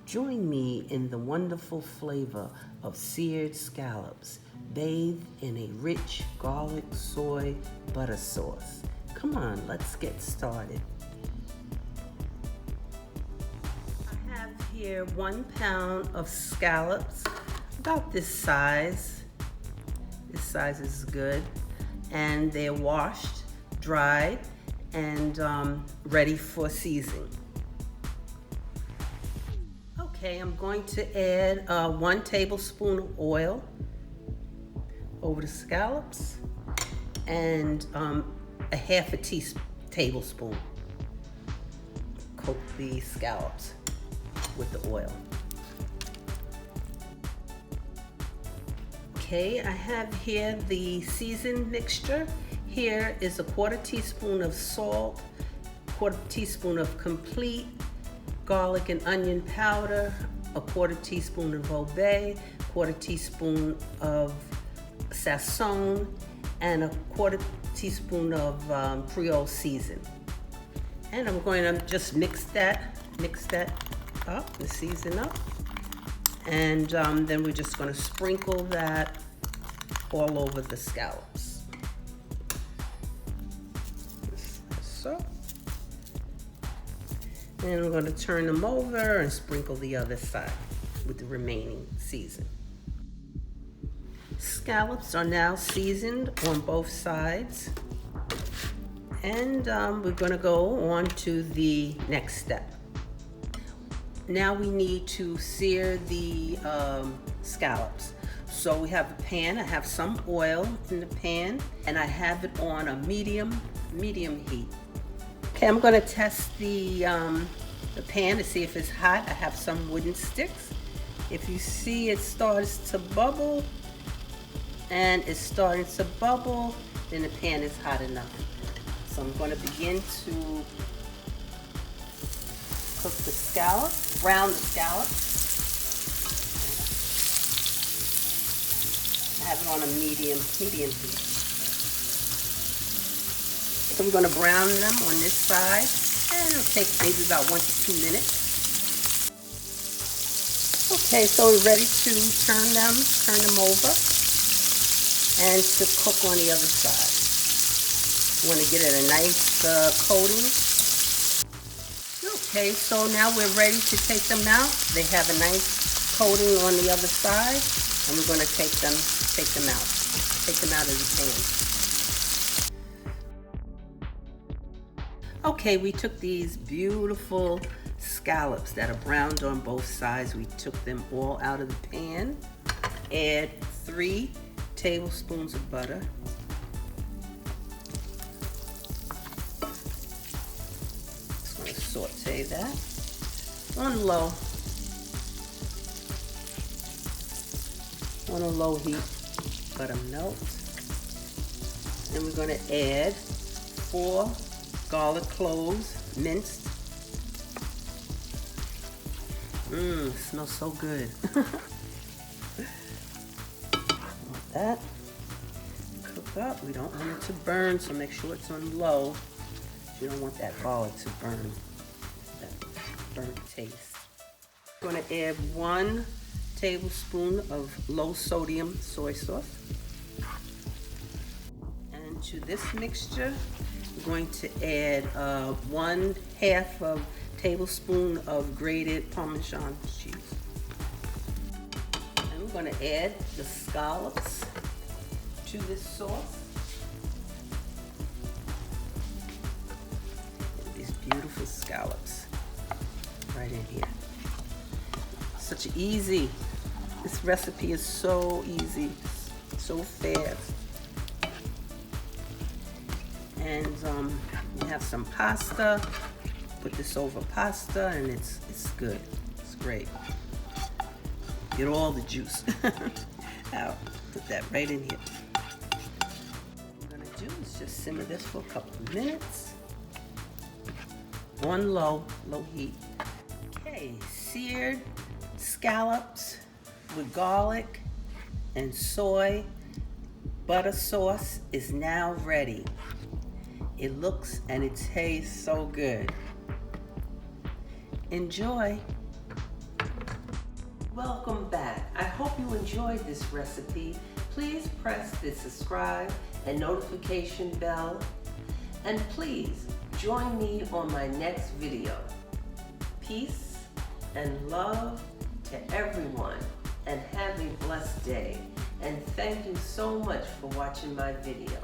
Join me in the wonderful flavor of seared scallops, bathed in a rich garlic soy butter sauce. Come on, let's get started. I have here 1 pound of scallops, about this size. This size is good. And they're washed, dried, and ready for seasoning. Okay, I'm going to add 1 tablespoon of oil over the scallops and a half a tablespoon. Coat the scallops with the oil. Okay, I have here the seasoned mixture. Here is a 1/4 teaspoon of salt, 1/4 teaspoon of complete garlic and onion powder, a 1/4 teaspoon of Old Bay, 1/4 teaspoon of Sazon, and a 1/4 teaspoon of Creole Seasoning. And I'm going to just mix that up, the season up. And then we're just going to sprinkle that all over the scallops. So. And we're going to turn them over and sprinkle the other side with the remaining season. Scallops are now seasoned on both sides. And we're going to go on to the next step. Now we need to sear the scallops. So we have a pan. I have some oil in the pan, and I have it on a medium heat. Okay, I'm going to test the pan to see if it's hot. I have some wooden sticks. If you see it starts to bubble, and it's starting to bubble, then the pan is hot enough. So I'm going to begin to cook the scallops, brown the scallops. I have it on a medium heat. So I'm going to brown them on this side, and it'll take maybe about 1 to 2 minutes. Okay, so we're ready to turn them over, and to cook on the other side. You want to get it a nice coating. Okay, so now we're ready to take them out. They have a nice coating on the other side, and we're going to take them out of the pan. Okay, we took these beautiful scallops that are browned on both sides. We took them all out of the pan. Add 3 tablespoons of butter. Just going to saute that on a low heat. Butter melt. And we're going to add 4 garlic cloves, minced. Smells so good. Want that. Cook up. We don't want it to burn, so make sure it's on low. You don't want that garlic to burn, that burnt taste. I'm going to add 1 tablespoon of low sodium soy sauce. And to this mixture, we're going to add 1/2 tablespoon of grated Parmesan cheese. And we're going to add the scallops to this sauce. These beautiful scallops right in here. Such easy. This recipe is so easy, so fast. And we have some pasta. Put this over pasta, and it's good. It's great. Get all the juice out. Put that right in here. What I'm gonna do is just simmer this for a couple of minutes on low heat. Okay, seared scallops with garlic and soy butter sauce is now ready. It looks and it tastes so good. Enjoy. Welcome back. I hope you enjoyed this recipe. Please press the subscribe and notification bell. And please join me on my next video. Peace and love to everyone, and have a blessed day. And thank you so much for watching my video.